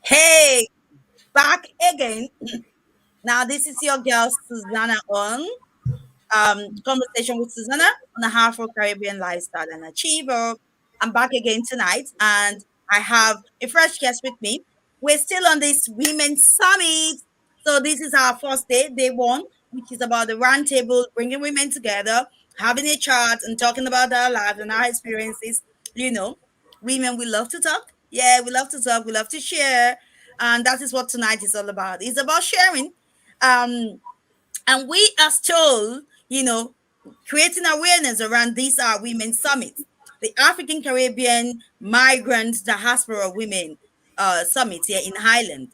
Hey, back again. Now, this is your girl Susanna on Conversation with Susanna on the Afro Caribbean Lifestyle and Achiever. I'm back again tonight, and I have a fresh guest with me. We're still on this Women's Summit. So, this is our first day, day one, which is about the roundtable, bringing women together, having a chat, and talking about our lives and our experiences. You know, women, we love to talk. Yeah, we love to talk, we love to share. And that is what tonight is all about. It's about sharing. Um, and we as told, you know, creating awareness around these are women summits, the African Caribbean Migrant Diaspora Women Summit here in Highland.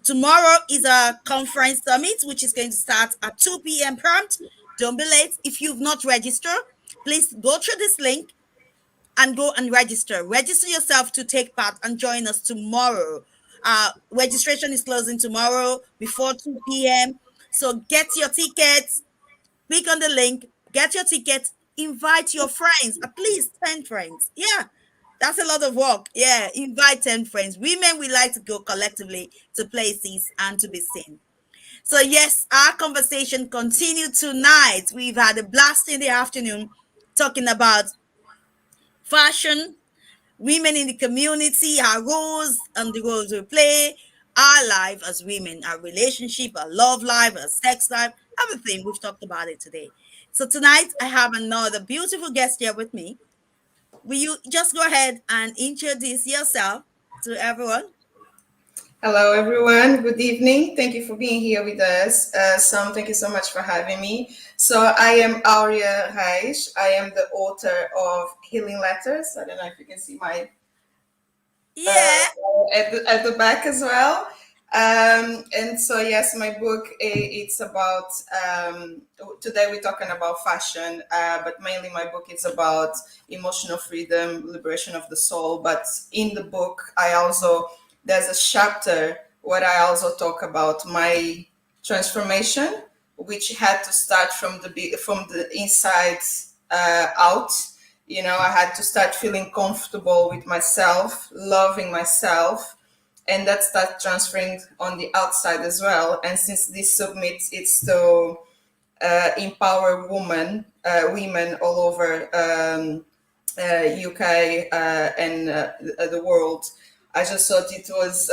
Tomorrow is a conference summit, which is going to start at 2 p.m. prompt. Don't be late. If you've not registered, please go through this link and go and register. Register yourself to take part and join us tomorrow. Registration is closing tomorrow before 2 p.m. So get your tickets, click on the link, get your tickets, invite your friends, at least 10 friends. Yeah, that's a lot of work. Yeah, invite 10 friends. Women, we like to go collectively to places and to be seen. So, yes, our conversation continued tonight. We've had a blast in the afternoon talking about fashion, women in the community, our roles and the roles we play, our life as women, our relationship, our love life, our sex life, everything. We've talked about it today. So tonight I have another beautiful guest here with me. Will you just go ahead and introduce yourself to everyone? Hello, everyone. Good evening. Thank you for being here with us. Sam, thank you so much for having me. So, I am Aurea Reis. I am the author of Healing Letters. I don't know if you can see my Yeah. at the back as well. And so, yes, my book it's about. Today we're talking about fashion, but mainly my book is about emotional freedom, liberation of the soul. But in the book, I also there's a chapter where I also talk about my transformation, which had to start from the inside out. I had to start feeling comfortable with myself, loving myself, and that started transferring on the outside as well. And since this submit it's to empower women all over UK and the world, I just thought it was.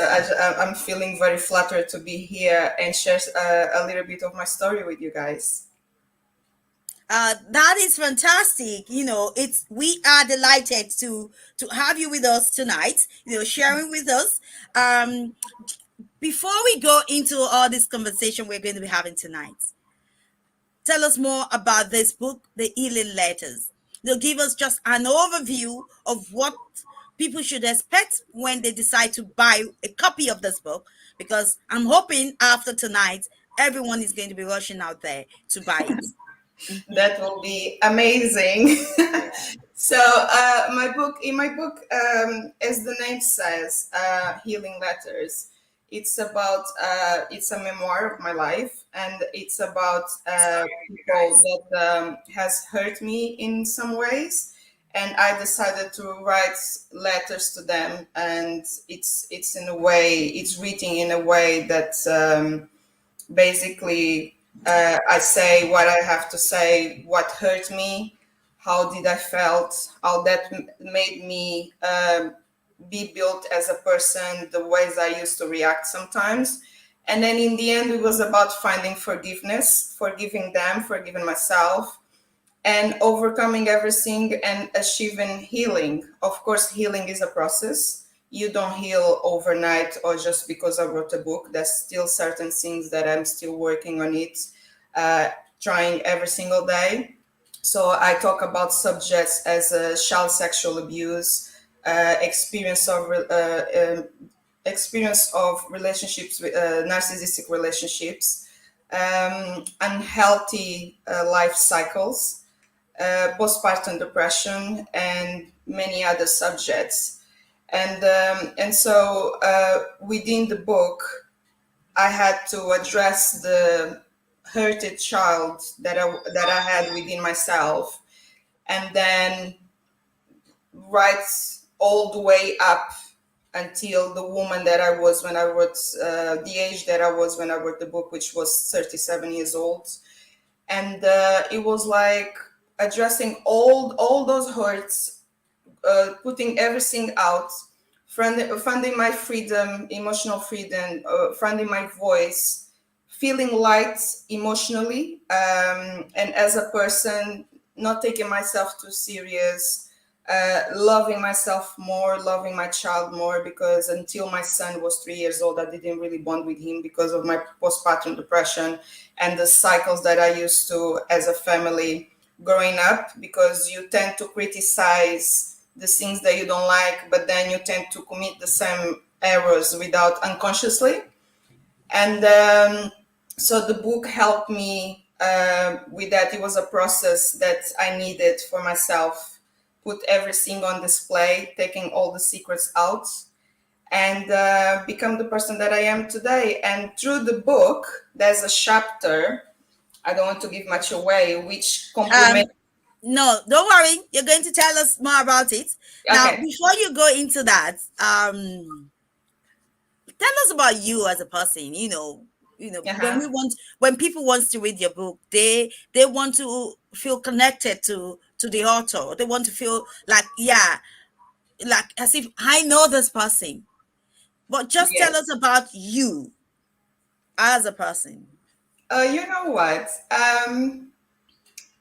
I'm feeling very flattered to be here and share a little bit of my story with you guys. That is fantastic. It's we are delighted to have you with us tonight. Sharing with us. Before we go into all this conversation we're going to be having tonight, tell us more about this book, The Healing Letters. They'll give us just an overview of what people should expect when they decide to buy a copy of this book, because I'm hoping after tonight, everyone is going to be rushing out there to buy it. That will be amazing. Yeah. So, in my book, as the name says, Healing Letters, it's a memoir of my life, and it's about people that has hurt me in some ways, and I decided to write letters to them, and it's written in a way that basically I say what I have to say, what hurt me, how did I felt, how that made me be built as a person, the ways I used to react sometimes. And then in the end, it was about finding forgiveness, forgiving them, forgiving myself, and overcoming everything and achieving healing. Of course, healing is a process. You don't heal overnight or just because I wrote a book. There's still certain things that I'm still working on it, uh, trying every single day. So I talk about subjects as child sexual abuse, experience of relationships with narcissistic relationships, unhealthy life cycles, postpartum depression, and many other subjects. And so within the book, I had to address the hurted child that I had within myself, and then write all the way up until the woman that I was when I wrote, the age that I was when I wrote the book, which was 37 years old. And it was like addressing all those hurts, putting everything out, finding my freedom, emotional freedom, finding my voice, feeling light emotionally, and as a person, not taking myself too serious, loving myself more, loving my child more, because until my son was 3 years old, I didn't really bond with him because of my postpartum depression and the cycles that I used to as a family growing up, because you tend to criticize the things that you don't like, but then you tend to commit the same errors without unconsciously. And so the book helped me with that. It was a process that I needed for myself, put everything on display, taking all the secrets out, and become the person that I am today. And through the book, there's a chapter, I don't want to give much away, which Um, complements. no, don't worry. You're going to tell us more about it. Now, Okay. before you go into that, tell us about you as a person. When Uh-huh. when people wants to read your book, they want to feel connected to the author. They want to feel like, yeah, like as if I know this person. But just tell us Yes. about you as a person. You know what?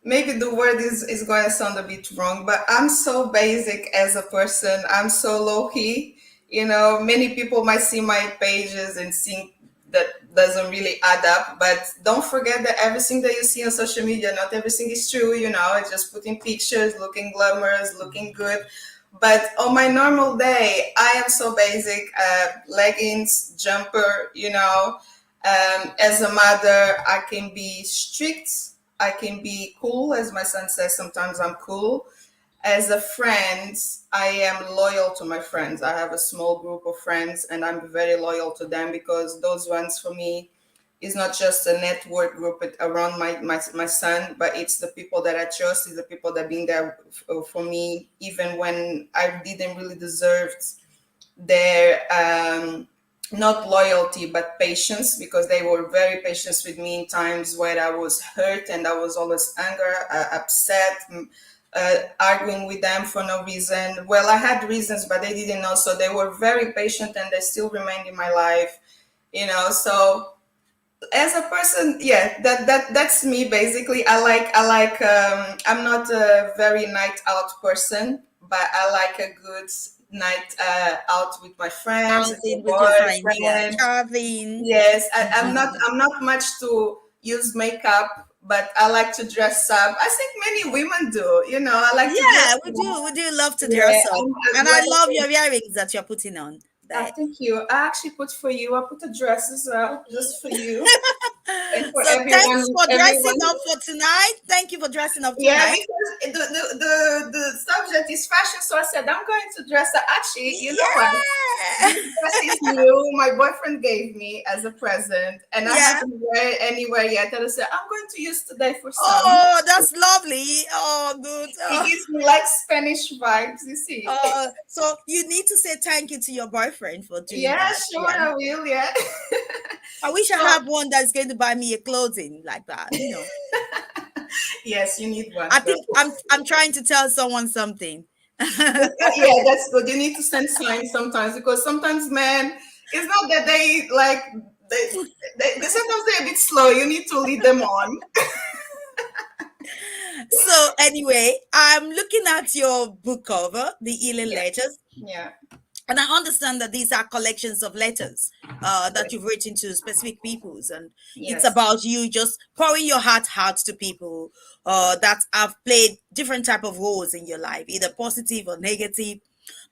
Maybe the word is going to sound a bit wrong, but I'm so basic as a person. I'm so low key. Many people might see my pages and think that doesn't really add up. But don't forget that everything that you see on social media, not everything is true. It's just putting pictures, looking glamorous, looking good. But on my normal day, I am so basic. Leggings, jumper. As a mother, I can be strict, I can be cool, as my son says, sometimes I'm cool. As a friend, I am loyal to my friends. I have a small group of friends and I'm very loyal to them, because those ones for me is not just a network group around my son, but it's the people that I trust, it's the people that been there for me, even when I didn't really deserve their not loyalty but patience, because they were very patient with me in times where I was hurt and I was always angry, upset, arguing with them for no reason. Well, I had reasons, but they didn't know, so they were very patient and they still remained in my life. So as a person, yeah, that's me basically. I'm not a very night out person, but I like a good night out with my friends, as a Outing with your friend, yeah, boyfriend. traveling. Yes, I'm not much to use makeup, but I like to dress up. I think many women do. I like to dress Yeah, we up. do. We do love to Yeah, dress up. And I like love your earrings that you're putting on there. thank you. I actually put for you. I put a dress as well, just for you and for So everyone. thanks for dressing Everyone. up for tonight. Thank you for dressing up Yeah, tonight. because the subject is fashion, so I said I'm going to dress up. Actually, you know what? Yeah. This dress is new. My boyfriend gave me as a present, and I Yeah. haven't wear it anywhere yet. And I said I'm going to use today for some. Oh, that's lovely. Oh, good. It Oh, gives me like Spanish vibes. You see? so you need to say thank you to your boyfriend for doing Yeah, that. sure, Yeah. I will. Yeah. I wish I So had one that's going to buy me a clothing like that. yes, you need one. I Though. think I'm trying to tell someone something. Yeah, that's good. You need to send signs sometimes, because sometimes, man, it's not that they like they sometimes they're a bit slow. You need to lead them on. So anyway, I'm looking at your book cover, the healing Yeah, letters, yeah, and I understand that these are collections of letters that yes, you've written to specific peoples, and it's yes, about you just pouring your heart out to people that have played different type of roles in your life, either positive or negative.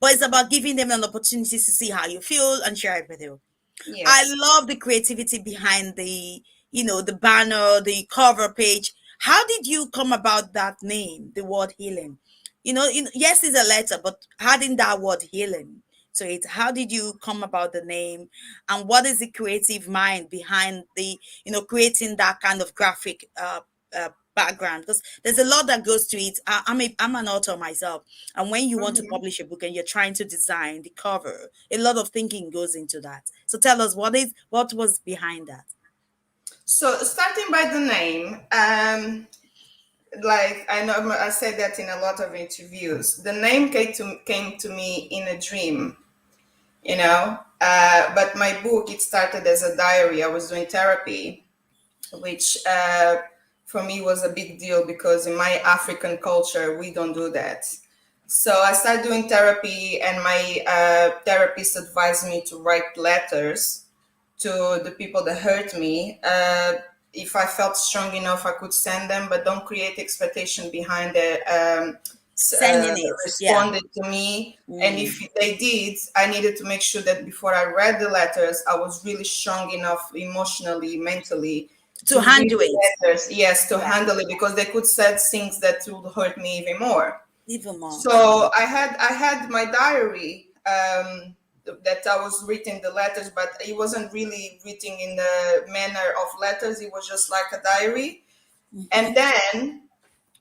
But it's about giving them an opportunity to see how you feel and share it with you. I yes, love the creativity behind the banner, the cover page. How did you come about that name, the word healing? Yes, it's a letter, but adding that word healing. So how did you come about the name, and what is the creative mind behind the creating that kind of graphic background, because there's a lot that goes to it. I'm an author myself, and when you want to publish a book and you're trying to design the cover, a lot of thinking goes into that. So tell us, what was behind that? So starting by the name, like I know I said that in a lot of interviews. The name came to me in a dream, you know. But my book, it started as a diary. I was doing therapy, which for me was a big deal because in my African culture we don't do that. So I started doing therapy, and my therapist advised me to write letters to the people that hurt me. If I felt strong enough, I could send them, but don't create expectation behind it. Sending it, yeah. Responded to me, and if they did, I needed to make sure that before I read the letters, I was really strong enough emotionally, mentally, To to read handle the it. letters. Yes, to Yeah. handle it, because they could say things that would hurt me even more. Even more. So I had my diary, that I was reading the letters, but it wasn't really written in the manner of letters. It was just like a diary. And then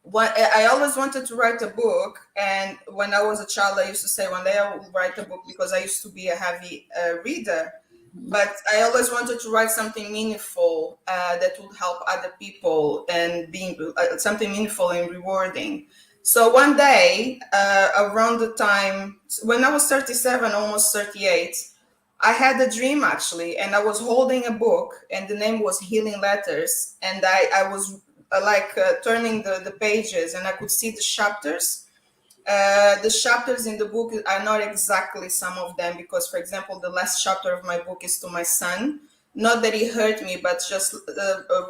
what I always wanted to write a book, and when I was a child, I used to say one day I will write a book because I used to be a heavy reader. But I always wanted to write something meaningful that would help other people and being something meaningful and rewarding. So one day, around the time when I was 37, almost 38, I had a dream actually, and I was holding a book, and the name was Healing Letters, and I was turning the pages, and I could see the chapters. The chapters in the book are not exactly some of them, because, for example, the last chapter of my book is to my son. Not that he hurt me, but just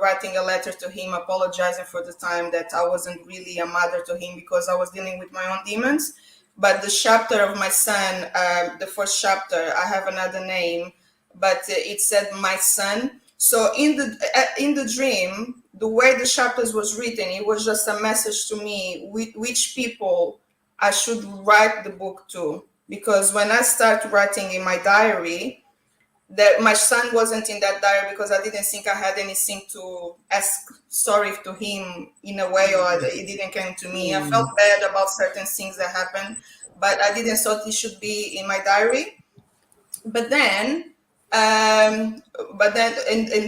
writing a letter to him, apologizing for the time that I wasn't really a mother to him because I was dealing with my own demons. But the chapter of my son, the first chapter, I have another name, but it said my son. So in the dream, the way the chapters was written, it was just a message to me which people I should write the book to. Because when I start writing in my diary, that my son wasn't in that diary because I didn't think I had anything to ask sorry to him in a way, or it didn't come to me. I felt bad about certain things that happened, but I didn't thought it should be in my diary. But then in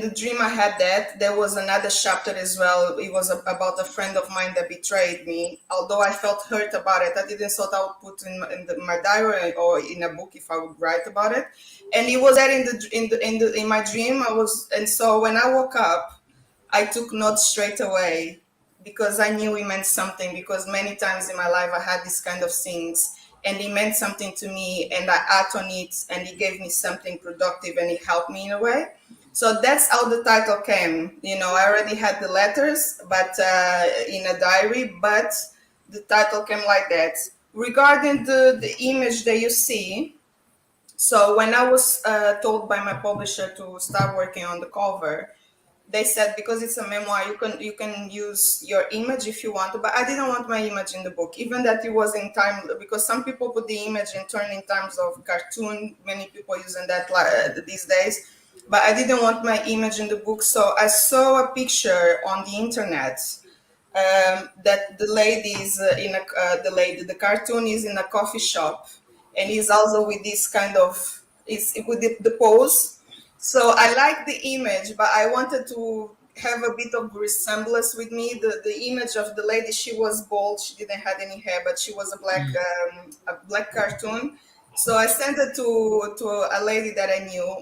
the dream I had, that there was another chapter as well. It was about a friend of mine that betrayed me. Although I felt hurt about it, I didn't thought I would put my diary or in a book if I would write about it. And it was there in my dream. And so when I woke up, I took notes straight away because I knew it meant something. Because many times in my life I had these kind of things, and it meant something to me, and I act on it, and it gave me something productive, and it helped me in a way. So that's how the title came. I already had the letters, but in a diary, but the title came like that. Regarding the image that you see, so when I was told by my publisher to start working on the cover, they said because it's a memoir, you can use your image if you want to, but I didn't want my image in the book, even that it was in time, because some people put the image and turn in terms of cartoon. Many people using that these days, but I didn't want my image in the book. So I saw a picture on the internet, that the lady is the cartoon is in a coffee shop, and he's also with this kind of is with the pose. So I like the image, but I wanted to have a bit of resemblance with me. The image of the lady, she was bald, she didn't have any hair, but she was a black cartoon. So I sent it to a lady that I knew,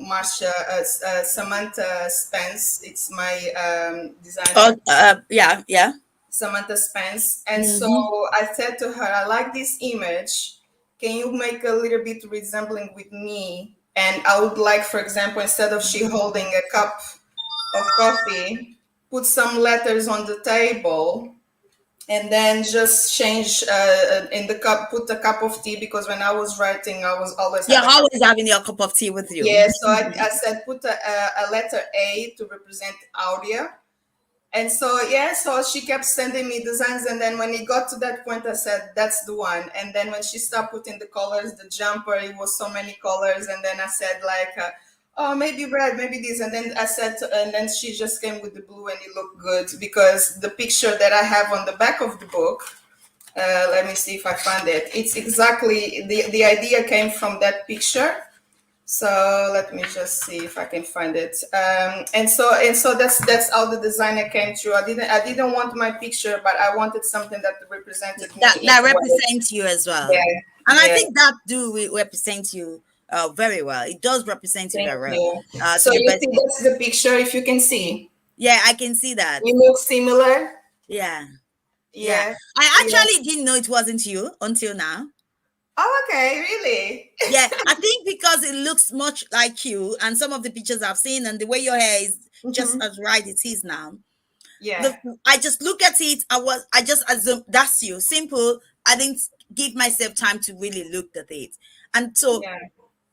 Samantha Spence. It's my designer. Yeah, yeah. Samantha Spence. And so I said to her, I like this image. Can you make a little bit resembling with me? And I would like, for example, instead of she holding a cup of coffee, put some letters on the table, and then just change in the cup, put a cup of tea, because when I was writing, I was always You're had a cup. always having your cup of tea with you. Yeah, so I said put a letter A to represent Aurea. And so, yeah, so she kept sending me designs. And then when it got to that point, I said, that's the one. And then when she started putting the colors, the jumper, it was so many colors. And then I said, oh, maybe red, maybe this. And then I said, and then she just came with the blue and it looked good because the picture that I have on the back of the book, let me see if I find it. It's exactly, the idea came from that picture. So let me just see if I can find it. And so that's how the designer came through. I didn't want my picture, but I wanted something that represented me in That a way. represents you as well. Yeah, And I yeah. think that represent you very well. It does represent you Thank very well. you. To So the you best. see, that's the picture. If you can see, Yeah, I can see that. we look similar. Yeah. Yeah. Yeah, I yeah. actually didn't know it wasn't you until now. Oh, okay, really? Yeah, I think because it looks much like you, and some of the pictures I've seen, and the way your hair is just Hmm. as right it is now. Yeah, I just look at it. I just assume that's you. Simple. I didn't give myself time to really look at it, and so yeah.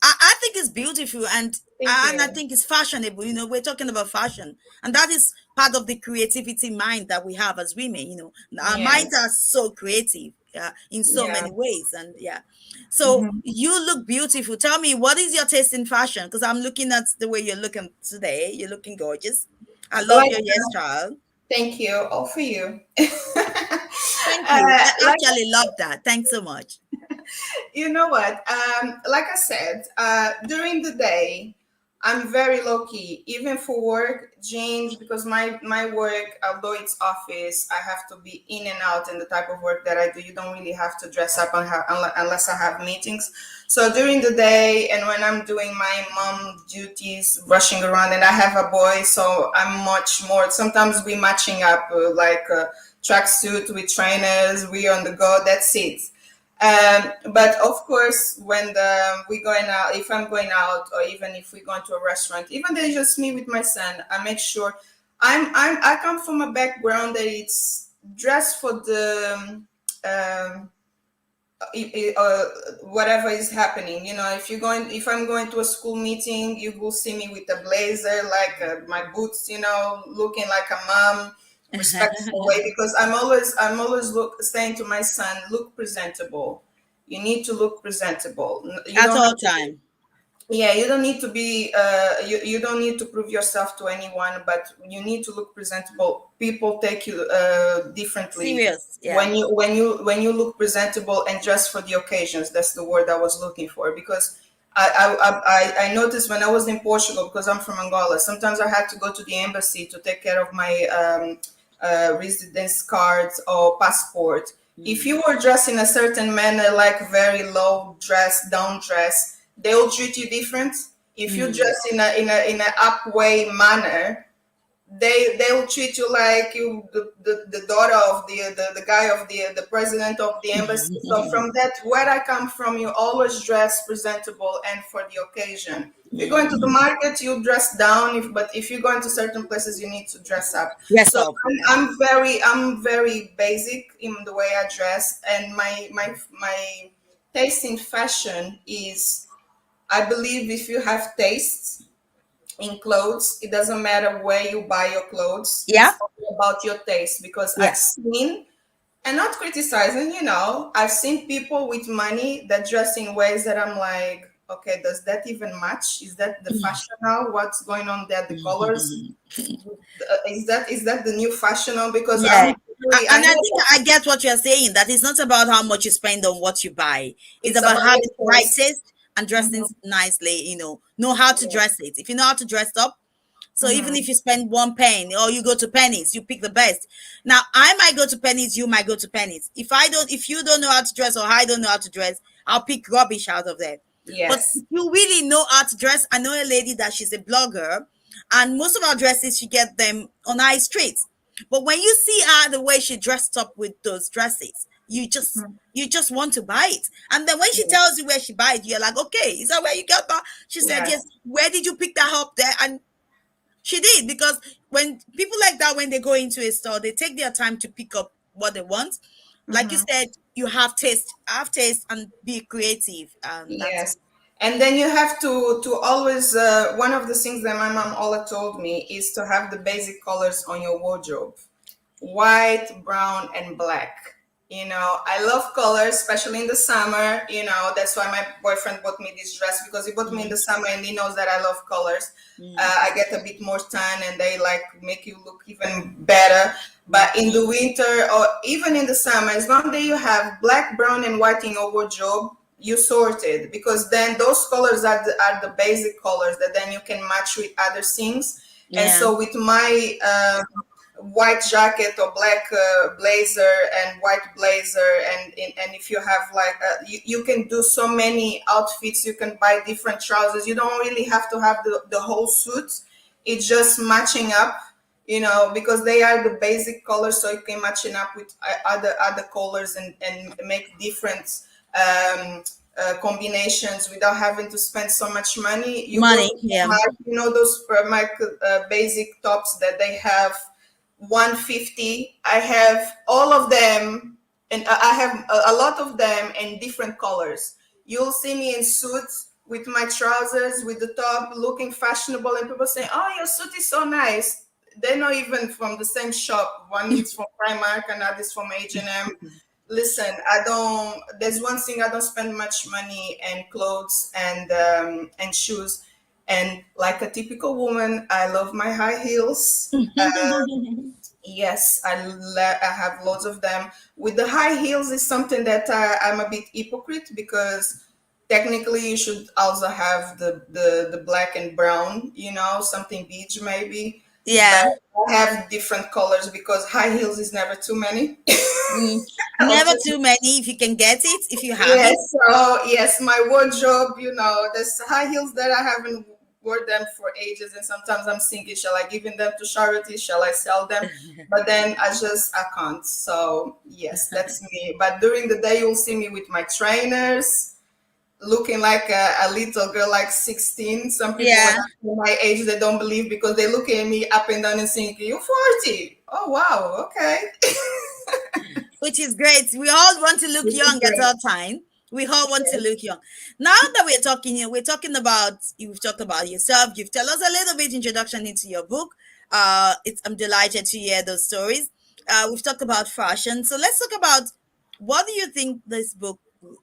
I think it's beautiful, Thank and I you. think it's fashionable. We're talking about fashion, and that is part of the creativity mind that we have as women. Our minds Yes. are so creative in so Yeah. many ways, and yeah. So Hmm. you look beautiful. Tell me, what is your taste in fashion? Because I'm looking at the way you're looking today. You're looking gorgeous. I love Like, your hairstyle. thank you. All for you. Thank you. I Like, actually love that. Thanks so much. you know what? Like I said, during the day, I'm very low key, even for work, jeans, because my work, although it's office, I have to be in and out in the type of work that I do. You don't really have to dress up unless I have meetings. So during the day, and when I'm doing my mom duties, rushing around, and I have a boy, so I'm much more. Sometimes we matching up like a tracksuit with trainers. We on the go. That's it. But of course, when we going out, if I'm going out, or even if we go into a restaurant, even though it's just me with my son, I make sure I come from a background that it's dressed for the whatever is happening. If I'm going to a school meeting, you will see me with a blazer, like my boots, looking like a mom, respectful way, because I'm always saying to my son, look presentable. You need to look presentable. You At don't all have to be, time. yeah, you don't need to be you don't need to prove yourself to anyone, but you need to look presentable. People take you differently Serious. Yeah. when you look presentable and dress for the occasions. That's the word I was looking for, because I noticed when I was in Portugal, because I'm from Angola, sometimes I had to go to the embassy to take care of my residence cards or passport. If Mm. you were dressed in a certain manner, like very low dress, down dress, they will treat you different. If you Mm. dress in a up way manner, they'll treat you like you the daughter of the guy of the president of the embassy. So from that, where I come from, you always dress presentable and for the occasion. If you're going to the Mm. market, you dress down. But if you go into certain places, you need to dress up. Yes, So up. I'm very basic in the way I dress, and my taste in fashion is, I believe, if you have taste in clothes, it doesn't matter where you buy your clothes. Yeah. It's all about your taste, because Yeah. I've seen, and not criticizing, I've seen people with money that dress in ways that I'm like, okay, does that even match? Is that the fashion now? What's going on there? The colors? Is that the new fashion now? Because Yeah. I And I know think I get what you're saying, that it's not about how much you spend on what you buy. It's it's about about having the your right taste. taste and dressing Hmm. nicely, know how to Yeah. dress it. If you know how to dress up, so even Hmm. if you spend one penny or you go to Pennies, you pick the best. Now I might go to Pennies, you might go to Pennies. If you don't know how to dress or I don't know how to dress, I'll pick rubbish out of there. But Yes. if you really know how to dress, I know a lady that she's a blogger, and most of our dresses she get them on high streets. But when you see her the way she dressed up with those dresses, you just want to buy it. And then when she tells Yes. you where she buy it, you're like, okay, is that where you got that? She said, yes. Yes. Where did you pick that up there? And she did, because when people like that, when they go into a store, they take their time to pick up what they want. Like you Hmm. said, you have taste, and be creative, and that's it. Yes. And then you have to always one of the things that my mom always told me is to have the basic colors on your wardrobe: white, brown, and black. I love colors, especially in the summer. That's why my boyfriend bought me this dress, because he bought me in Mm, the summer and he knows that I love colors. mm, I get a bit more tan and they like make you look even better. mm. But in the winter or even in the summer, as long as you have black, brown, and white in your wardrobe, you sorted, because then those colors are the basic colors that then you can match with other things. And Yeah, so with my white jacket or black blazer and white blazer, and if you have like you can do so many outfits. You can buy different trousers. You don't really have to have the whole suit. It's just matching up, because they are the basic colors, so you can matching up with other colors and make different combinations without having to spend so much money. You go money. to Yeah, Primark, those Primark basic tops that they have 150. I have all of them, and I have a lot of them in different colors. You'll see me in suits with my trousers, with the top, looking fashionable, and people say, "Oh, your suit is so nice." They're not even from the same shop. One is from Primark, another is from H&M. Listen, I don't. There's one thing, I don't spend much money in clothes and shoes. And like a typical woman, I love my high heels. Yes, I have loads of them. With the high heels is something that I'm a bit hypocrite, because technically you should also have the black and brown, something beige maybe. But yeah. I have different colors because high heels is never too many. Mm. Of Never course. too many if you can get it, if you have it. Yes, so yes, my wardrobe, there's high heels that I haven't worn them for ages, and sometimes I'm thinking, shall I give them to charity? Shall I sell them? But then I can't. So yes, that's me. But during the day, you'll see me with my trainers, looking like a little girl, like 16. Some people when Yeah, I say my age, they don't believe, because they look at me up and down and thinking, "You're 40." Oh wow, okay. which is great. We all want to look Which is young at great. all time. We all want to look young. Now that we're talking here, we're talking about, you've talked about yourself. You've tell us a little bit introduction into your book. I'm delighted to hear those stories. We've talked about fashion. So let's talk about, what do you think the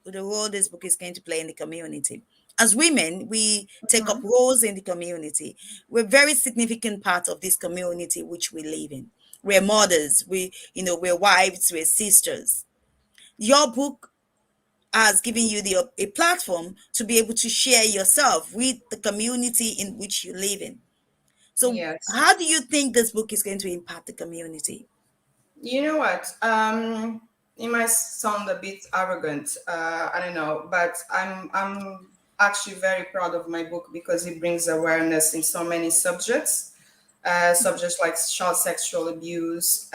role this book is going to play in the community? As women, we take up Mhm. roles in the community. We're very significant part of this community which we live in. We're mothers, we're wives, we're sisters. Your book has given you a platform to be able to share yourself with the community in which you live in. So Yes. how do you think this book is going to impact the community? You know what? It might sound a bit arrogant. I don't know, but I'm actually very proud of my book, because it brings awareness in so many subjects. Subjects like child sexual abuse,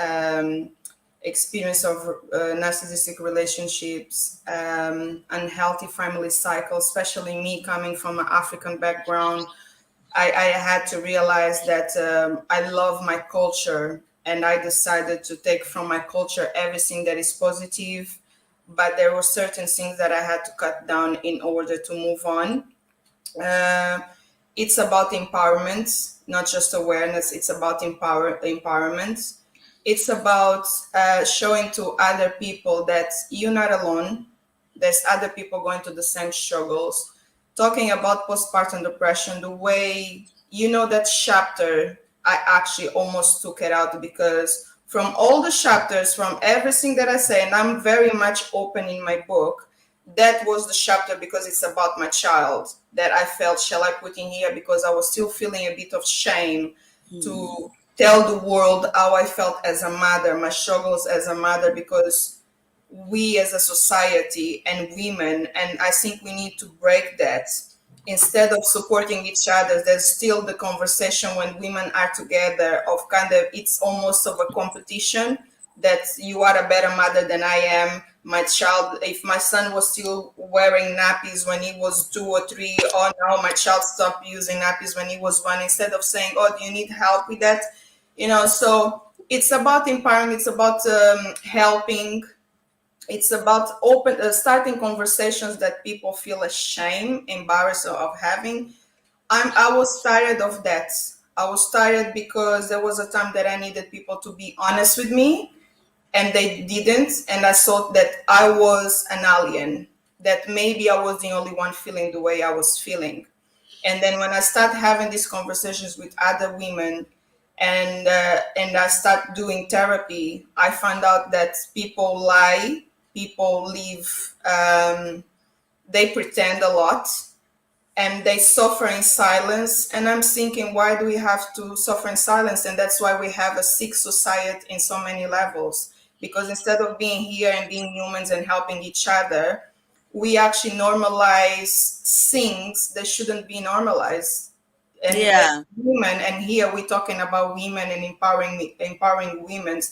experience of narcissistic relationships, unhealthy family cycles. Especially me coming from an African background, I had to realize that I love my culture, and I decided to take from my culture everything that is positive. But there were certain things that I had to cut down in order to move on. Uh, it's about empowerment, not just awareness. It's about empowerment. It's about showing to other people that you're not alone. There's other people going to the same struggles. Talking about postpartum depression, the way that chapter, I actually almost took it out, because from all the chapters, from everything that I say, and I'm very much open in my book, that was the chapter, because it's about my child, that I felt, shall I put in here, because I was still feeling a bit of shame Hmm. to tell the world how I felt as a mother, my struggles as a mother, because we as a society and women, and I think we need to break that. Instead of supporting each other, there's still the conversation when women are together of kind of, it's almost of a competition, that you are a better mother than I am. My child, if my son was still wearing nappies when he was 2 or 3, oh now my child stopped using nappies when he was 1, instead of saying, oh, do you need help with that? So it's about empowering, it's about helping, it's about starting conversations that people feel ashamed, embarrassed of having. I was tired of that. I was tired because there was a time that I needed people to be honest with me, and they didn't. And I thought that I was an alien, that maybe I was the only one feeling the way I was feeling. And then when I start having these conversations with other women, and I start doing therapy, I find out that people lie, people live, they pretend a lot, and they suffer in silence. And I'm thinking, why do we have to suffer in silence? And that's why we have a sick society in so many levels, because instead of being here and being humans and helping each other, we actually normalize things that shouldn't be normalized. And as Yeah. women, and here we're talking about women and empowering women.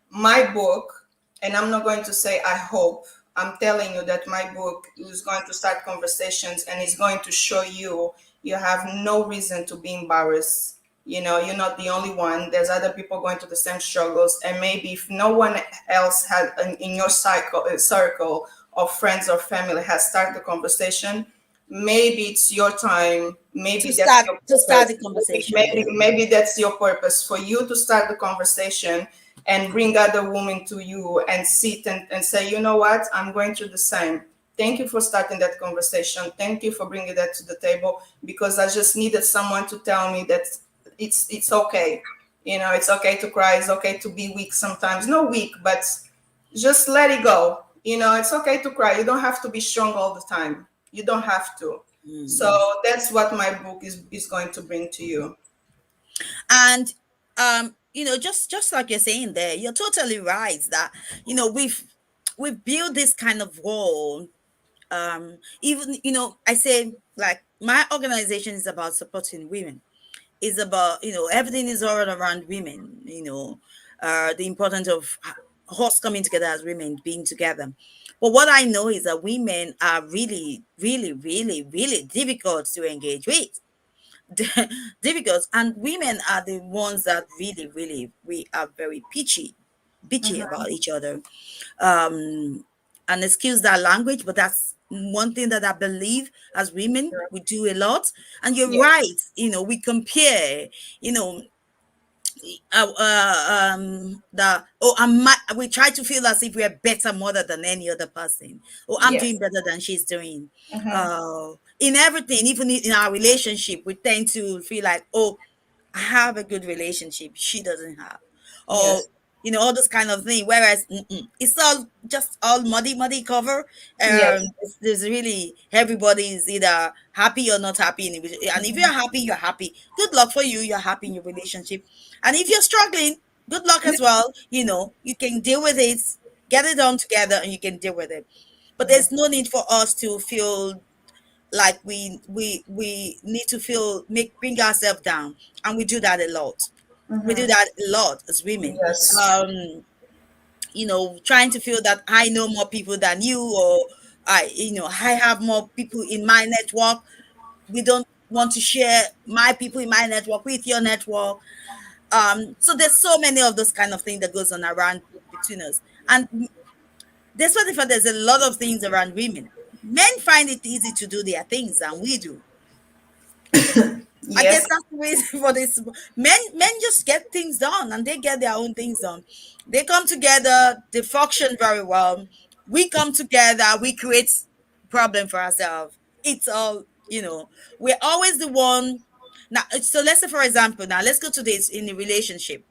My book, and I'm not going to say I hope, I'm telling you that my book is going to start conversations and is going to show you you have no reason to be embarrassed. You know, you're not the only one. There's other people going through the same struggles, and maybe if no one else had in your circle of friends or family has started the conversation, maybe it's your time. Maybe that's your To start purpose. the conversation. Maybe Yeah. maybe that's your purpose, for you to start the conversation and bring other women to you and sit and say, you know what, I'm going through the same. Thank you for starting that conversation. Thank you for bringing that to the table, because I just needed someone to tell me that it's okay. You know, it's okay to cry. It's okay to be weak sometimes. No weak, but just let it go. You know, it's okay to cry. You don't have to be strong all the time. You don't have to. So Mm. that's what my book is going to bring to you. And just like you're saying there, you're totally right that we've built this kind of wall. Even I say, like, my organization is about supporting women, is about, everything is all around women, the importance of us coming together as women, being together. But what I know is that women are really, really, really, really difficult to engage with. Difficult, and women are the ones that really, really, we are very bitchy about each other. um and excuse that language, but that's one thing that I believe as women we do a lot. And you're Yes. right, we compare, you know that, we try to feel as if we are better mother than any other person. Oh, I'm doing Yes. better than she's doing. Hmm. In everything, even in our relationship, we tend to feel like, oh, I have a good relationship, she doesn't have. Or, Yes. all this kind of thing. Whereas it's all just all muddy cover. Yes. There's really, everybody is either happy or not happy in and if you're happy, you're happy. Good luck for you. You're happy in your relationship. And if you're struggling, good luck as well. You can deal with it, get it done together, and you can deal with it. But Yeah. there's no need for us to feel like we need to bring ourselves down, and we do that a lot. We do Hmm. that a lot as women. Yes. Trying to feel that I know more people than you, or I have more people in my network. We don't want to share my people in my network with your network. So there's so many of those kind of things that goes on around between us. And despite the fact there's a lot of things around women, men find it easy to do their things than we do. I guess Yes. that's the reason for this. Men just get things done, and they get their own things done. They come together, they function very well. We come together, we create problem for ourselves. It's all, we're always the one. Now, so let's say, for example, now let's go to this in a relationship.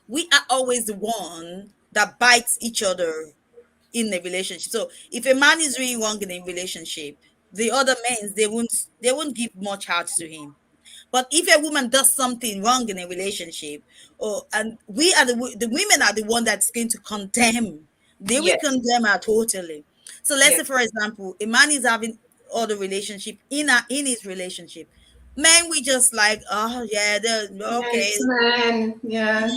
We are always the one that bites each other in a relationship. So if a man is doing wrong in a relationship, the other men, they won't give much heart to him. But if a woman does something wrong in a relationship, and we are the women are the one that's going to condemn. They will Yes. condemn her totally. So let's say, Yes. for example, a man is having other relationship in his relationship. Men, we just like, oh yeah, they're Yeah, okay. it's man. Yeah.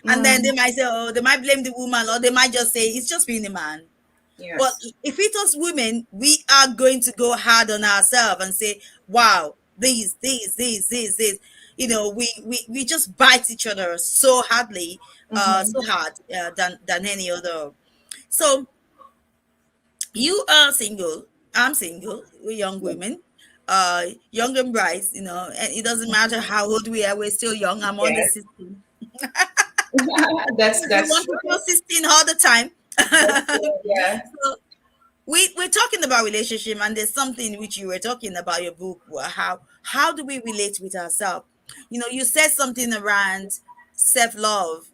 And then Mm. they might say, oh, they might blame the woman, or they might just say it's just being a man. But Yes. if it was women, we are going to go hard on ourselves and say, wow, these. We just bite each other so hardly, Hmm. so hard, than any other. So you are single, I'm single, we're young women, young and bright, and it doesn't matter how old we are, we're still young. I'm on the Yes. system. You That's want to true. feel 16 all the time. That's true. Yeah. So we're talking about relationship, and there's something which you were talking about your book. How do we relate with ourselves? You said something around self-love.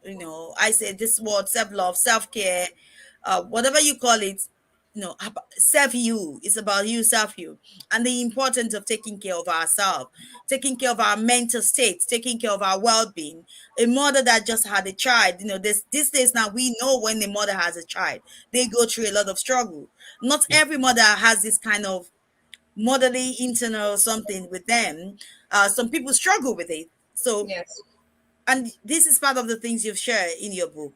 I said this word self-love, self-care, whatever you call it. Self-you. It's about you, self-you, and the importance of taking care of ourselves, taking care of our mental state, taking care of our well-being. A mother that just had a child, this these days now, we know when the mother has a child, they go through a lot of struggle. Not every mother has this kind of motherly internal something with them. Some people struggle with it. So, Yes. and this is part of the things you've shared in your book.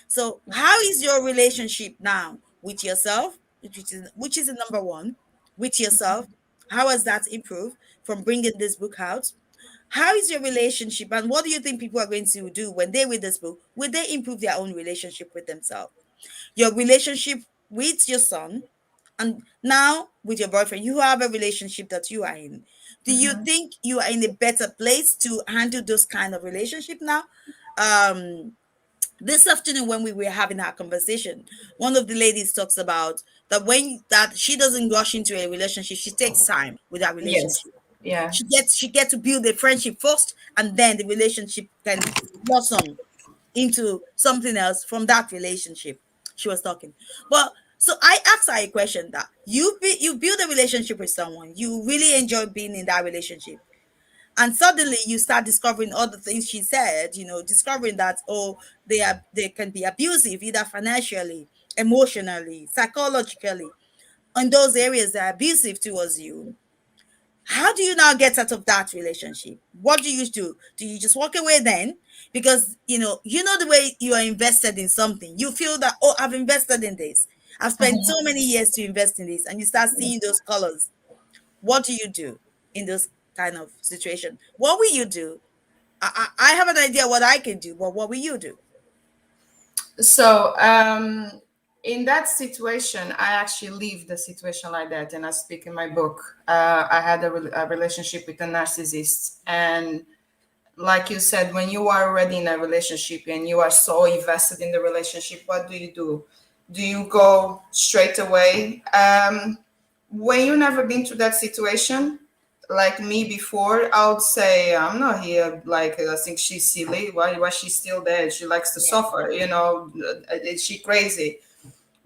So how is your relationship now with yourself, which is the number one, with yourself? How has that improved from bringing this book out? How is your relationship, and what do you think people are going to do when they read this book? Will they improve their own relationship with themselves? Your relationship with your son, and now with your boyfriend, you have a relationship that you are in. Do you think you are in a better place to handle those kind of relationship now? um this afternoon, when we were having our conversation, one of the ladies talks about that she doesn't rush into a relationship. She takes time with that Yes. relationship. Yeah. She gets to build a friendship first, and then the relationship can blossom into something else from that relationship. She was talking. But so I asked her a question, that you build a relationship with someone, you really enjoy being in that relationship, and suddenly you start discovering all the things she said, discovering that, oh, they can be abusive, either financially, emotionally, psychologically. In those areas, they're abusive towards you. How do you now get out of that relationship? What do you do? Do you just walk away then? Because you know the way you are invested in something, you feel that, oh, I've invested in this, I've spent so many years to invest in this, and you start seeing those colors. What do you do in those kind of situation? What will you do? I have an idea what I can do, but what will you do? So, in that situation, I actually leave the situation like that, and I speak in my book. I had a relationship with a narcissist, and like you said, when you are already in a relationship and you are so invested in the relationship, what do you do? Do you go straight away? When you never been to that situation, like me before, I would say I'm not here. Like I think she's silly. Why she's still there? She likes to Yeah. suffer. Is she crazy?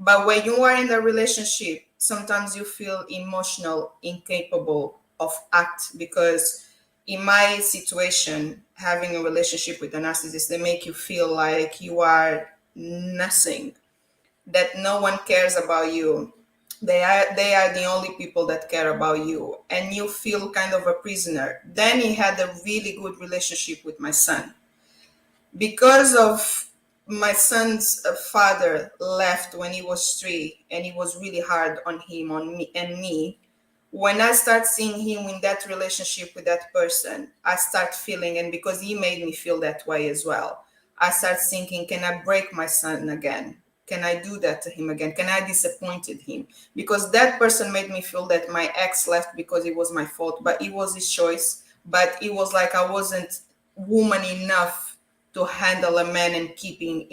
But when you are in a relationship, sometimes you feel emotional, incapable of act because in my situation, having a relationship with a narcissist, they make you feel like you are nothing, that no one cares about you. They are the only people that care about you, and you feel kind of a prisoner. Then he had a really good relationship with my son because of my son's father left when he was 3, and it was really hard on him, on me and me. When I start seeing him in that relationship with that person, I start feeling, and because he made me feel that way as well, I start thinking, can I break my son again? Can I do that to him again? Can I disappointed him? Because that person made me feel that my ex left because it was my fault, but it was his choice. But it was like I wasn't woman enough to handle a man and keeping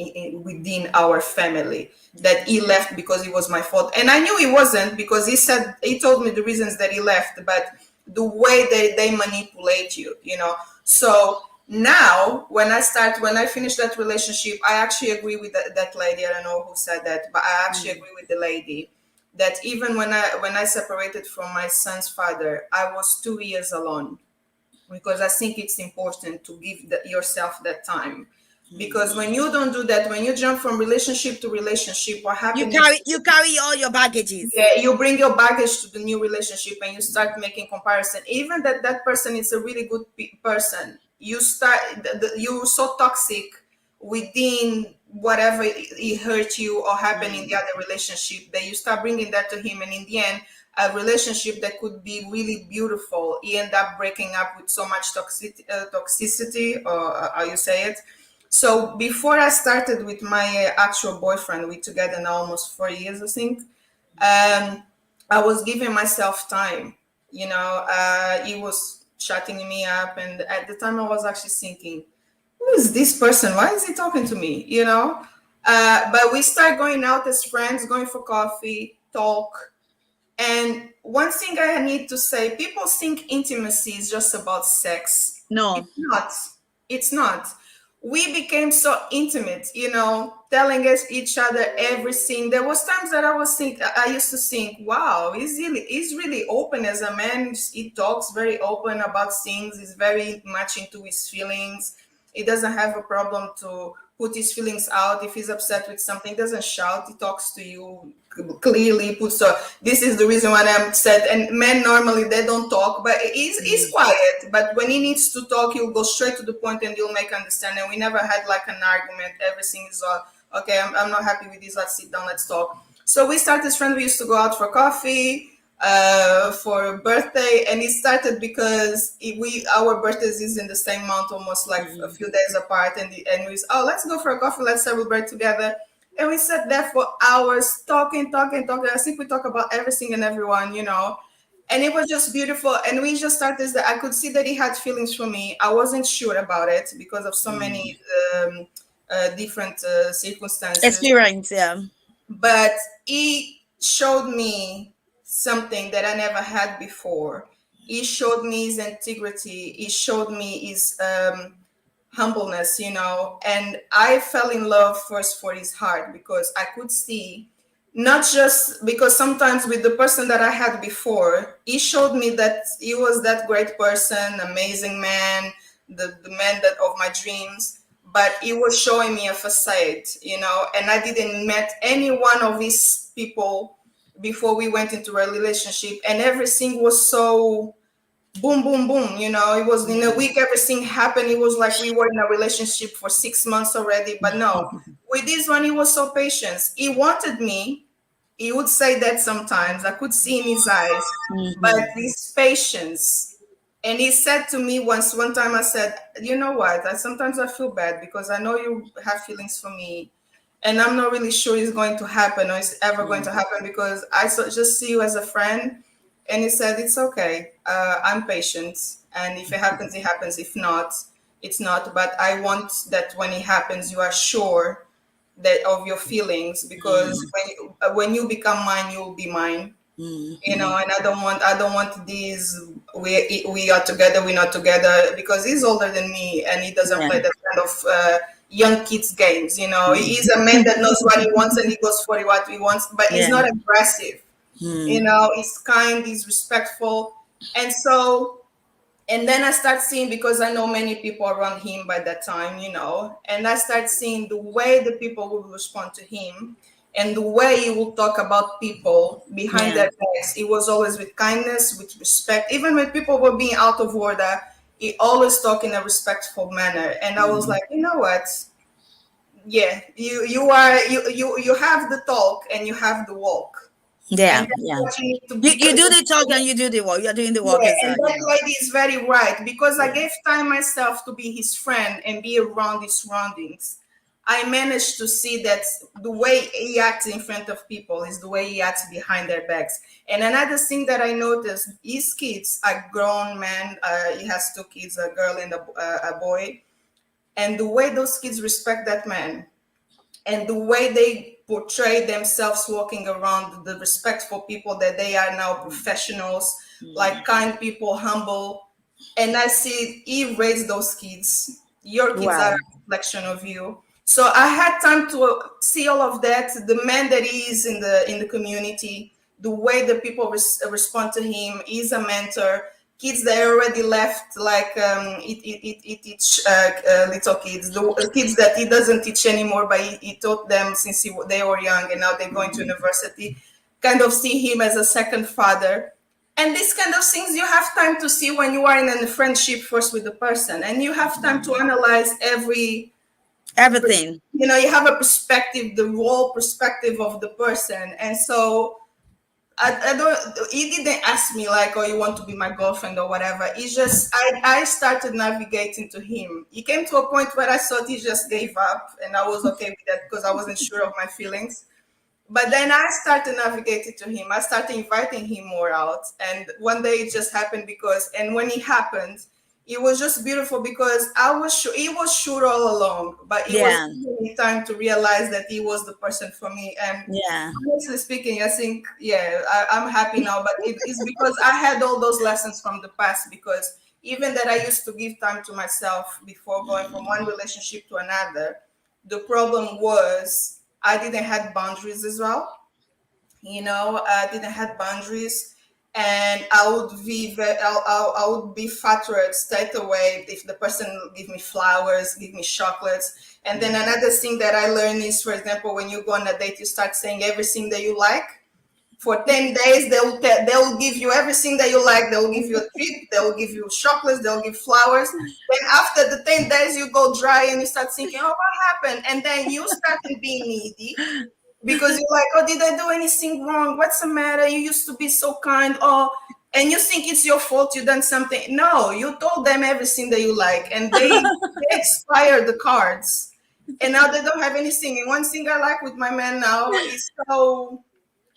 within our family, that he left because it was my fault, and I knew he wasn't, because he told me the reasons that he left, but the way they manipulate you. So now when I finish that relationship, I actually agree with that lady. I don't know who said that, but I actually Mm. agree with the lady that even when I separated from my son's father, I was 2 years alone, because I think it's important to give yourself that time. Because when you don't do that, when you jump from relationship to relationship, what You happens is, carry all your baggages. yeah, you bring your baggage to the new relationship and you start making comparison. Even that person is a really good person. You're so toxic within whatever he hurt you or happened in the Mm. other relationship, that you start bringing that to him, and in the end, a relationship that could be really beautiful, he end up breaking up with so much toxicity, or how you say it. So before I started with my actual boyfriend, we together now almost 4 years, I think. I was giving myself time. He was shutting me up, and at the time I was actually thinking, who is this person? Why is he talking to me? But we start going out as friends, going for coffee, talk. And one thing I need to say, people think intimacy is just about sex. No. It's not. It's not. We became so intimate, telling us each other everything. There was times that I used to think, wow, he's really open as a man. He talks very open about things. He's very much into his feelings. He doesn't have a problem to put his feelings out. If he's upset with something, he doesn't shout. He talks to you clearly. So this is the reason why I'm upset. And men normally they don't talk, but he's quiet. But when he needs to talk, he'll go straight to the point and he'll make understanding. We never had like an argument. Everything is okay. I'm not happy with this. Let's sit down. Let's talk. So we started as friends. We used to go out for coffee for a birthday, and it started because our birthdays is in the same month, almost like a few days apart, and we said, oh, let's go for a coffee, let's celebrate together. And we sat there for hours talking. I think we talk about everything and everyone, and it was just beautiful. And we just started that I could see that he had feelings for me. I wasn't sure about it because of so many different circumstances, Experience, yeah. but he showed me something that I never had before. He showed me his integrity. He showed me his humbleness, and I fell in love first for his heart because I could see, not just because sometimes with the person that I had before, he showed me that he was that great person, amazing man, the man that of my dreams, but he was showing me a facade, and I didn't met any one of his people before we went into a relationship, and everything was so boom, boom, boom. It was in a week, everything happened. It was like we were in a relationship for 6 months already. But no, with this one, he was so patient. He wanted me. He would say that sometimes. I could see in his eyes. But this patience. And he said to me one time, I said, you know what? Sometimes I feel bad because I know you have feelings for me. And I'm not really sure it's going to happen or it's ever going to happen because just see you as a friend. And he said, it's okay. I'm patient. And if it happens, it happens. If not, it's not. But I want that when it happens, you are sure that of your feelings because when you become mine, you will be mine. And I don't want these we are together, we're not together, because he's older than me and he doesn't play that kind of young kids games. He's a man that knows what he wants and he goes for what he wants, but he's not aggressive. He's kind, he's respectful. And then I start seeing, because I know many people around him by that time, and I start seeing the way the people will respond to him and the way he will talk about people behind their backs. It was always with kindness, with respect. Even when people were being out of order, he always talked in a respectful manner. And I was like, you know what? Yeah, you have the talk and you have the walk. Yeah, And that's yeah. what you need to You do the talk and you do the work. You're doing the work. yeah, and that lady is very right because I gave time myself to be his friend and be around his surroundings. I managed to see that the way he acts in front of people is the way he acts behind their backs. And another thing that I noticed, his kids are grown men. He has two kids, a girl and a boy. And the way those kids respect that man and the way they portray themselves walking around, the respectful people that they are now, professionals, like kind people, humble. And I see he raised those kids. Your kids are a reflection of you. So I had time to see all of that, the man that he is in the community, the way the people respond to him. He's a mentor. Kids that already left, like he teach little kids, the kids that he doesn't teach anymore, but he taught them since they were young, and now they're going to university. Kind of see him as a second father. And these kind of things you have time to see when you are in a friendship first with the person, and you have time to analyze everything. You have a perspective, the whole perspective of the person. And so I don't, he didn't ask me like, oh, you want to be my girlfriend or whatever. It's just, I started navigating to him. He came to a point where I thought he just gave up, and I was okay with that because I wasn't sure of my feelings. But then I started navigating to him. I started inviting him more out. And one day it just happened and when it happened, it was just beautiful because I was sure he was sure all along, but it was Yeah. giving me time to realize that he was the person for me. And Yeah. honestly speaking, I think, yeah, I'm happy now, but it's because I had all those lessons from the past. Because even that I used to give time to myself before going from one relationship to another, the problem was I didn't have boundaries as well. I didn't have boundaries, and I would be I would be flattered straight away if the person give me flowers, give me chocolates. And then another thing that I learned is, for example, when you go on a date, you start saying everything that you like. For 10 days, they will give you everything that you like. They will give you a treat. They will give you chocolates. They will give flowers. Then after the 10 days, you go dry and you start thinking, oh, what happened? And then you started being needy because you're like, oh, did I do anything wrong? What's the matter? You used to be so kind. Oh, and you think it's your fault you done something. No, you told them everything that you like, and they expired the cards, and now they don't have anything. And one thing I like with my man now is so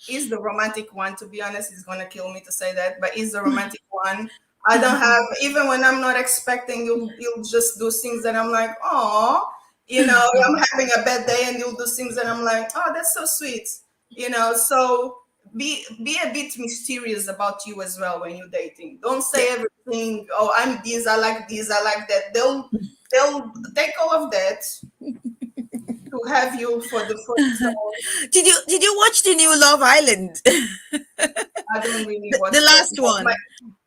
is the romantic one. To be honest, he's gonna kill me to say that, but he's the romantic one. I don't have, even when I'm not expecting, you'll just do things that I'm like, oh, I'm having a bad day and you'll do things that I'm like, oh, that's so sweet. So be a bit mysterious about you as well when you're dating. Don't say everything, oh, I'm this, I like this, I like that. They'll take all of that to have you for the first. Did you watch the new Love Island? I don't really The watch that. last one.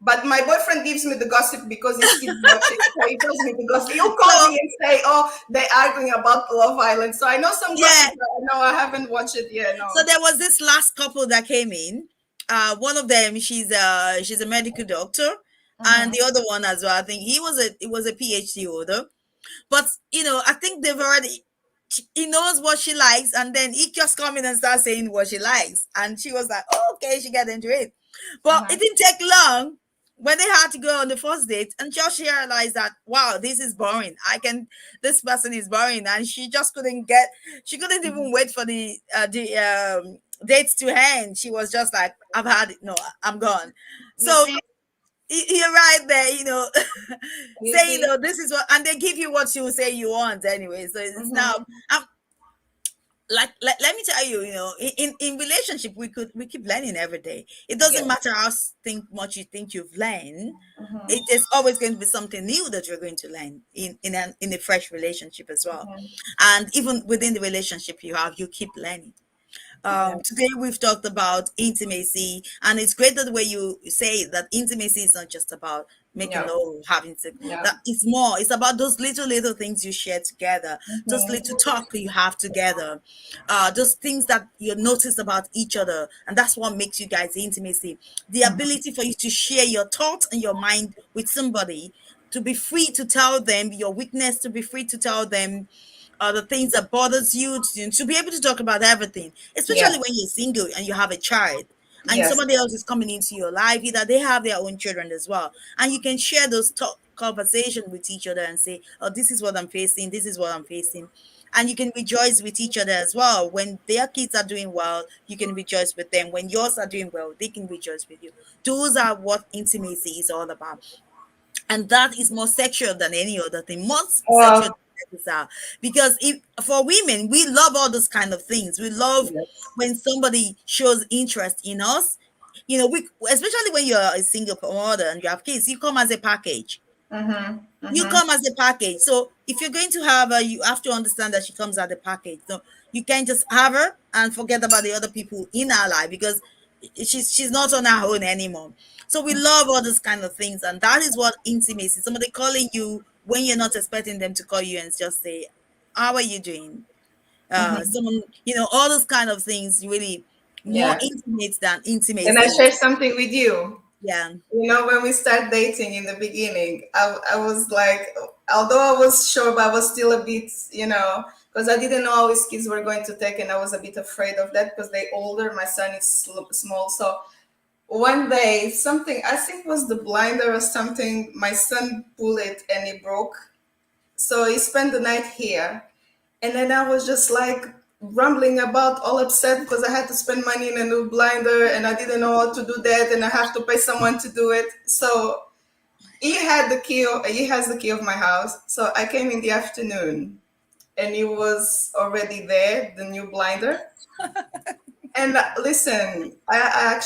But my boyfriend gives me the gossip because his kids watch it. So he tells me the gossip. He'll call So me and say, oh, they're arguing about Love Island. So I know some yeah, gossip, but no, I haven't watched it yet. so No. there was this last couple that came in. One of them, she's a medical doctor, and Mm-hmm. the other one as well. I think he was a PhD holder. But I think they've already. He knows what she likes, and then he just come in and start saying what she likes, and she was like, oh, "Okay," she got into it. But Uh-huh. it didn't take long when they had to go on the first date, and just realized that, wow, this is boring. This person is boring, and she couldn't even wait for the dates to end. She was just like, "I've had it. No, I'm gone." You So see? you're right there, You say, see? this is what, and they give you what you say you want anyway. So it's now, Mm-hmm. I'm let me tell you, in relationship, we keep learning every day. It doesn't Yes. matter how much you think you've learned. It Mm-hmm. is always going to be something new that you're going to learn in a fresh relationship as well. Mm-hmm. And even within the relationship you keep learning. Yeah. Today we've talked about intimacy, and it's great that the way you say that intimacy is not just about making Yeah. love or having sex. Yeah. That it's more. It's about those little things you share together, those little Mm-hmm. talk you have together, those things that you notice about each other, and that's what makes you guys intimacy. The ability for you to share your thoughts and your mind with somebody, to be free to tell them your weakness, to be free to tell them the things that bothers you, to be able to talk about everything, Yeah. especially when you're single and you have a child and Yes. somebody else is coming into your life, either they have their own children as well, and you can share those talk conversation with each other and say, oh, this is what I'm facing, this is what I'm facing. And you can rejoice with each other as well. When their kids are doing well, you can rejoice with them. When yours are doing well, they can rejoice with you. Those are what intimacy is all about, and that is more sexual than any other thing, more sexual Uh, than sex are. Because for women, we love all those kind of things. We love yes. when somebody shows interest in us. We, especially when you're a single mother and you have kids, you come as a package. Mm-hmm. You Mm-hmm. come as a package. So if you're going to have her, you have to understand that she comes as a package. So you can't just have her and forget about the other people in our life, because she's not on her own anymore. So we love all those kind of things, and that is what intimacy. Somebody calling you when you're not expecting them to call you and just say, "How are you doing?" Mm-hmm. Someone, all those kind of things really more Yeah. intimate than And I intimacy. share something with you. Yeah. When we start dating in the beginning, I was like, although I was sure, but I was still a bit, because I didn't know how his kids were going to take, and I was a bit afraid of that because they're older. My son is small. So one day, something, I think was the blinder or something, my son pulled it and it broke. So he spent the night here. And then I was just like rumbling about, all upset because I had to spend money in a new blinder and I didn't know how to do that and I have to pay someone to do it. So He has the key of my house. So I came in the afternoon, and he was already there, the new blinder. And listen, I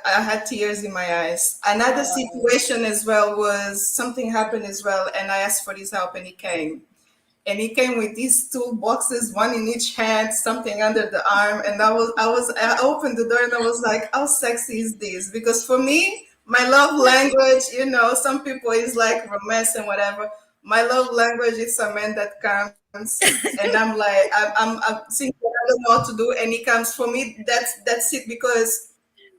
had tears in my eyes. Another Oh, situation as well was something happened as well, and I asked for his help, and he came. And he came with these two boxes, one in each hand, something under the arm. And I opened the door and I was like, how sexy is this? Because for me, my love language, some people is like romance and whatever. My love language is a man that comes, and I'm like, I'm since I don't know what to do, and he comes for me. That's it, because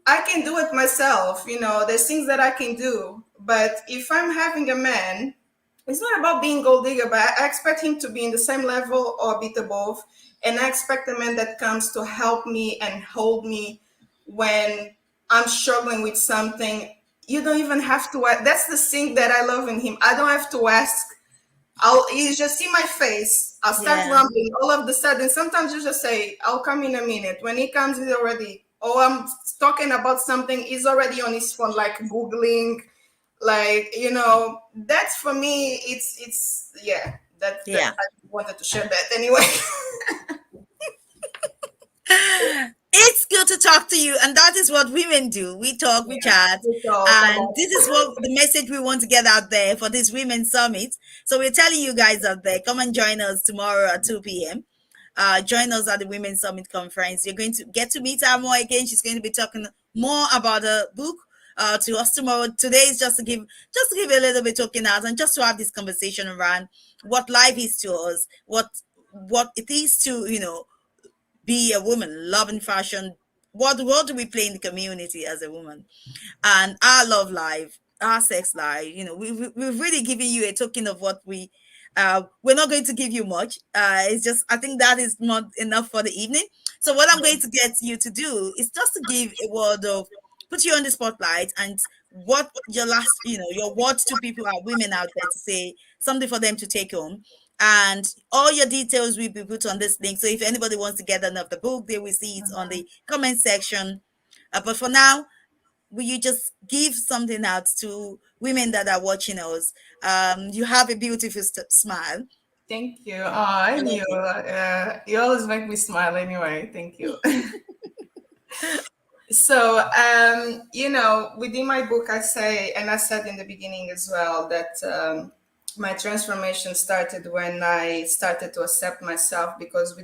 I can do it myself. There's things that I can do. But if I'm having a man, it's not about being gold digger, but I expect him to be in the same level or a bit above. And I expect a man that comes to help me and hold me when I'm struggling with something. You don't even have to. That's the thing that I love in him. I don't have to ask. You just see my face. I'll start yeah, rambling all of the sudden. Sometimes you just say, I'll come in a minute. When he comes, he's already, oh, I'm talking about something. He's already on his phone, like Googling, like, that's for me. Yeah, that yeah. I wanted to share that anyway. It's good to talk to you, and that is what women do. We talk, we Yeah, chat, we talk and about. this is what the message we want to get out there for this Women's Summit. So we're telling you guys out there, come and join us tomorrow at 2 p.m. Join us at the Women's Summit conference. You're going to get to meet her more again. She's going to be talking more about her book to us tomorrow. Today is just to give a little bit talking out and just to have this conversation around what life is to us, what it is to be a woman, loving fashion. What do we play in the community as a woman? And our love life, our sex life. We've really given you a token of what we're not going to give you much. It's just, I think that is not enough for the evening. So what I'm going to get you to do is just to give a word of, put you on the spotlight, and what your last, your words to people, are women out there, to say something for them to take home. And all your details will be put on this link. So if anybody wants to get of the book, they will see it on the comment section. But for now, will you just give something out to women that are watching us? You have a beautiful smile. Thank you. Oh, I knew. Okay. You always make me smile anyway. Thank you. So, within my book, I say, and I said in the beginning as well, that my transformation started when I started to accept myself, because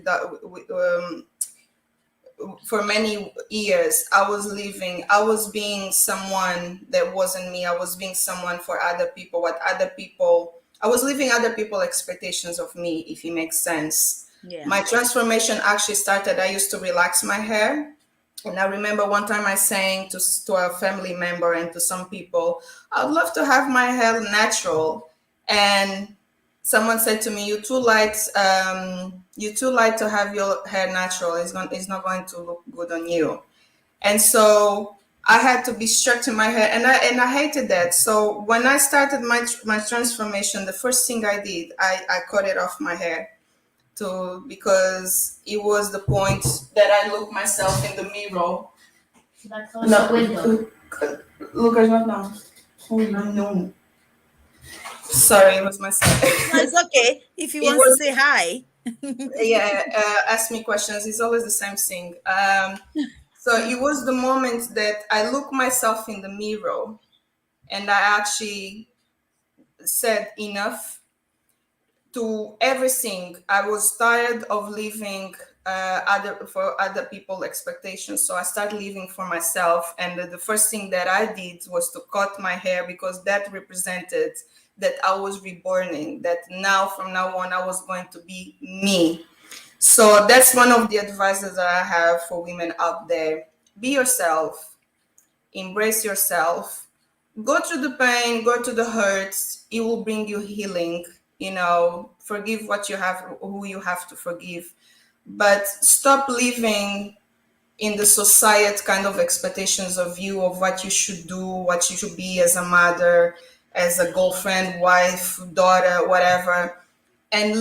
for many years I was being someone that wasn't me. I was being someone for other people, I was living other people expectations of me, if it makes sense. Yeah. My transformation actually started, I used to relax my hair. And I remember one time I saying to a family member and to some people, I'd love to have my hair natural. And someone said to me, you're too light to have your hair natural. It's not going to look good on you. And so I had to be strict in my hair, and I hated that. So when I started my transformation, the first thing I did, I cut it off my hair, because it was the point that I looked myself in the mirror. Should I close the window? Look, I don't know. Oh, no. Sorry, it was my son. No, it's okay. If he It wants to was, say hi. yeah, ask me questions. It's always the same thing. So it was the moment that I looked myself in the mirror, and I actually said enough to everything. I was tired of living for other people expectations, so I started living for myself. And the first thing that I did was to cut my hair, because that represented that I was reborning, that now from now on I was going to be me. So that's one of the advices that I have for women out there. Be yourself, embrace yourself, go through the pain, go through the hurts. It will bring you healing. Forgive what you have, who you have to forgive, but stop living in the society kind of expectations of you, of what you should do, what you should be as a mother, as a girlfriend, wife, daughter, whatever, and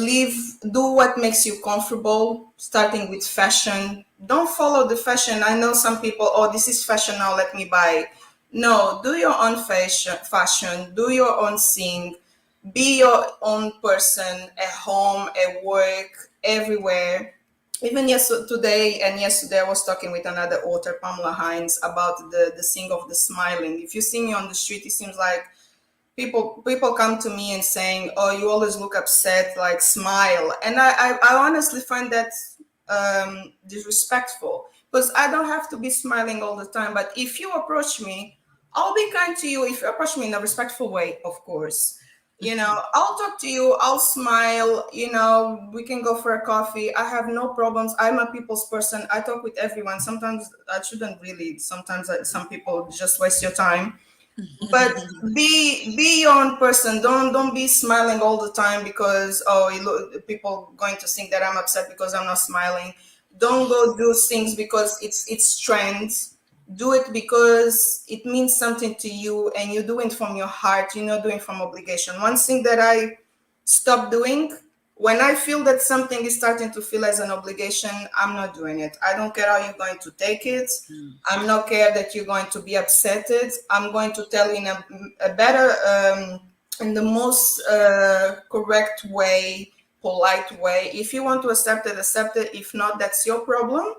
do what makes you comfortable, starting with fashion. Don't follow the fashion. I know some people, oh, this is fashion now, let me buy. No, do your own fashion, do your own thing, be your own person at home, at work, everywhere. Even today and yesterday, I was talking with another author, Pamela Hines, about the thing of the smiling. If you see me on the street, it seems like people come to me and saying, "Oh, you always look upset, like smile," and I honestly find that disrespectful, because I don't have to be smiling all the time. But if you approach me, I'll be kind to you. If you approach me in a respectful way, of course. I'll talk to you, I'll smile, we can go for a coffee. I have no problems. I'm a people's person. I talk with everyone. Sometimes I shouldn't really, sometimes some people just waste your time, but be your own person. Don't be smiling all the time because, oh, people going to think that I'm upset because I'm not smiling. Don't go do things because it's trend. Do it because it means something to you and you do it from your heart. You're not doing from obligation. One thing that I stop doing, when I feel that something is starting to feel as an obligation, I'm not doing it. I don't care how you're going to take it. I'm not care that you're going to be upsetted. I'm going to tell you in a better, in the most correct way, polite way. If you want to accept it, accept it. If not, that's your problem.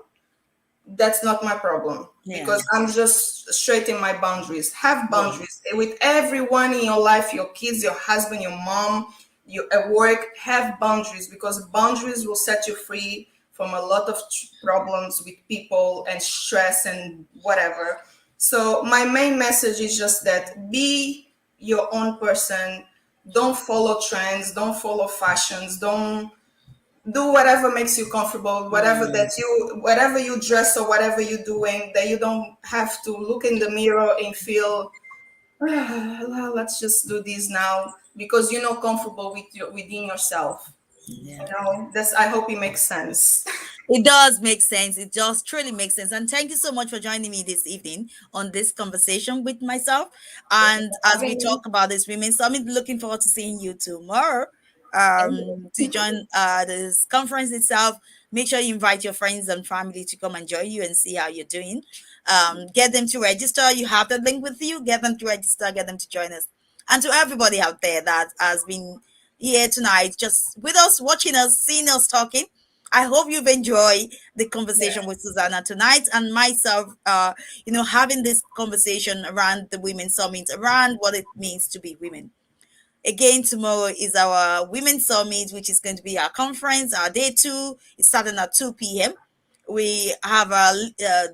That's not my problem, Yeah. because I'm just straightening my boundaries. Have boundaries with everyone in your life, your kids, your husband, your mom, you at work. Have boundaries, because boundaries will set you free from a lot of problems with people and stress and whatever. So my main message is just that: be your own person. Don't follow trends, don't follow fashions, don't do whatever makes you comfortable, whatever you dress or whatever you're doing, that you don't have to look in the mirror and feel, "Ah, let's just do this now," because you're not comfortable within yourself. Yeah. That's, I hope it makes sense. It does make sense. It just truly makes sense. And thank you so much for joining me this evening on this conversation with myself. Thank you And for as we having me. talk about this Women's Summit, looking forward to seeing you tomorrow Thank to you. join this conference itself. Make sure you invite your friends and family to come and join you and see how you're doing. Get them to register. You have the link with you. Get them to register. Get them to join us. And to everybody out there that has been here tonight, just with us, watching us, seeing us talking. I hope you've enjoyed the conversation Yeah. with Susanna tonight and myself, having this conversation around the Women's Summit, around what it means to be women. Again, tomorrow is our Women's Summit, which is going to be our conference, our day two. It's starting at 2 p.m. We have our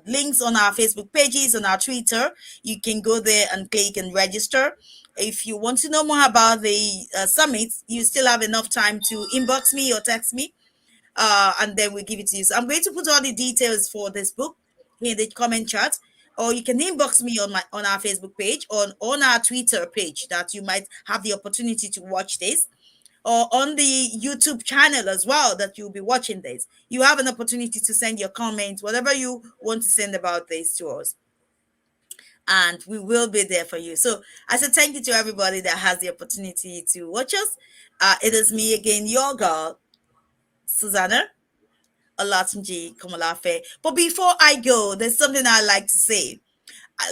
links on our Facebook pages, on our Twitter. You can go there and click and register. If you want to know more about the summit, you still have enough time to inbox me or text me, and then we give it to you. So I'm going to put all the details for this book in the comment chat, or you can inbox me on our Facebook page, on our Twitter page, that you might have the opportunity to watch this, or on the YouTube channel as well, that you'll be watching this. You have an opportunity to send your comments, whatever you want to send about this to us, and we will be there for you. So I said thank you to everybody that has the opportunity to watch us. It is me again, your girl, Susanna Olatunji Komolafe. But before I go, there's something I like to say.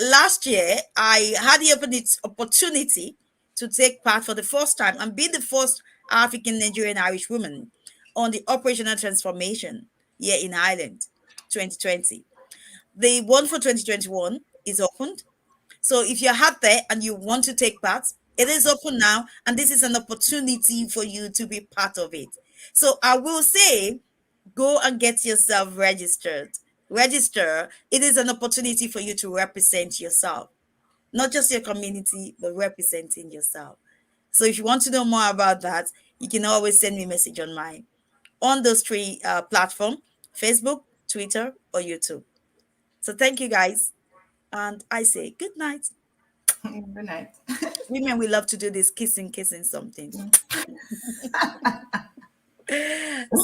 Last year, I had the opportunity to take part for the first time and be the first African Nigerian Irish woman on the operational transformation here in Ireland 2020. The one for 2021 is opened. So if you're out there and you want to take part, it is open now, and this is an opportunity for you to be part of it. So I will say, go and get yourself registered. Register. It is an opportunity for you to represent yourself, not just your community, but representing yourself. So if you want to know more about that, you can always send me a message on those three platforms: Facebook, Twitter, or YouTube. So thank you guys, and I say good night. Good night. Women, we love to do this kissing, kissing something. So